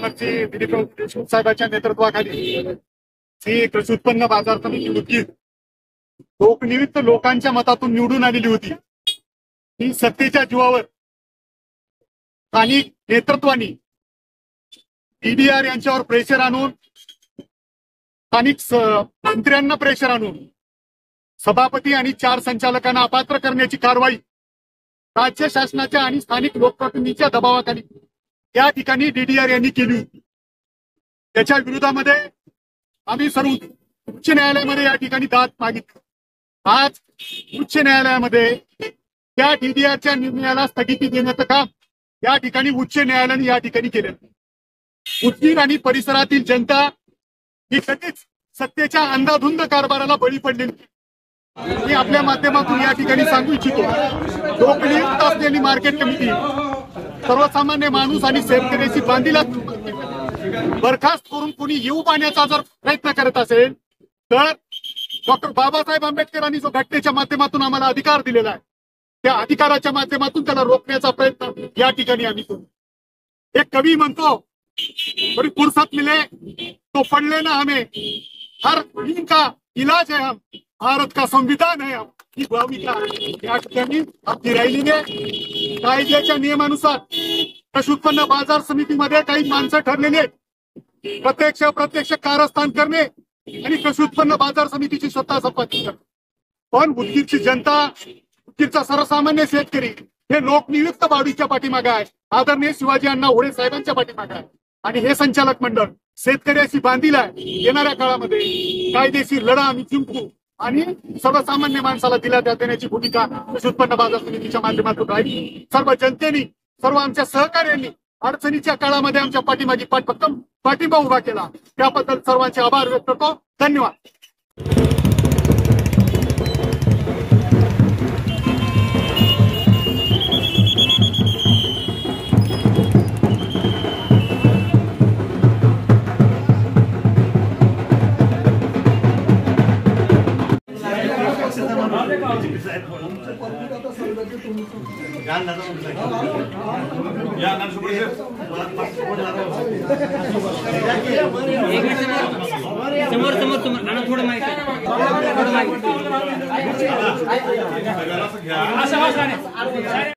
आमची दिलीप देशमुख साहेबांच्या नेतृत्वाखाली ही कृषी उत्पन्न बाजार समिती होती, लोकनियुक्त लोकांच्या मतातून निवडून आलेली होती। ही सत्तेच्या जीवावर स्थानिक नेतृत्वानी ईडीआर यांच्यावर प्रेशर आणून, स्थानिक मंत्र्यांना प्रेशर आणून सभापती आणि 4 संचालकांना अपात्र करण्याची कारवाई राज्य शासनाच्या आणि स्थानिक लोकप्रतिनिधींच्या दबावाखाली या ठिकाणी डीडीआर यांनी केली होती। त्याच्या विरोधामध्ये आम्ही सर्व उच्च न्यायालयामध्ये या ठिकाणी दाद मागितली। आज उच्च न्यायालयामध्ये त्या डीडीआरच्या निर्णयाला स्थगिती देण्याचं काम या ठिकाणी उच्च न्यायालयाने या ठिकाणी केलं। उदगीर आणि परिसरातील जनता ही कधीच सत्तेच्या अंधाधुंद कारभाराला बळी पडलेली। मी आपल्या माध्यमातून या ठिकाणी सांगू इच्छितो, लोकनियुक्त असलेली मार्केट कमिटी सर्वसामान्य माणूस आणि शेतकऱ्याची बांधीला बरखास्त करून कोणी येऊ पाहण्याचा जर प्रयत्न करत असेल तर डॉक्टर बाबासाहेब आंबेडकरांनी जो घटनेच्या माध्यमातून आम्हाला अधिकार दिलेला आहे, त्या अधिकाराच्या माध्यमातून त्याला रोखण्याचा प्रयत्न या ठिकाणी आम्ही करू। एक कवी म्हणतो, बड़ी फुर्सत मिले तो पढ़ लेना हमें, हर दिन का इलाज है हम, भारत का संविधान है हम। ही भूमिका या ठिकाणी आपली राहिलेली आहे। कायद्याच्या नियमानुसार कृषी उत्पन्न बाजार समितीमध्ये काही माणसं ठरलेली आहेत, प्रत्यक्ष कारस्थान करणे आणि कृषी उत्पन्न बाजार समितीची सत्ता संपादित करणे। पण उदगीरची जनता, उदगीरचा सर्वसामान्य शेतकरी हे लोकनियुक्त बॉडीच्या पाठीमागे आहे, आदरणीय शिवाजी अण्णा होळे साहेबांच्या पाठीमागे आहे। आणि हे संचालक मंडळ शेतकऱ्याशी बांधील आहे। येणाऱ्या काळामध्ये कायदेशीर लढा आम्ही जिंकू आणि सर्वसामान्य माणसाला दिला देण्याची भूमिका कृषी उत्पन्न बाजार समितीच्या माध्यमातून राहील। सर्व जनतेने, सर्व आमच्या सहकार्यांनी अडचणीच्या काळामध्ये आमच्या पाठीमागे पाठिंबा उभा केला, त्याबद्दल सर्वांचे आभार व्यक्त करतो। धन्यवाद। समोर थोडं माहिती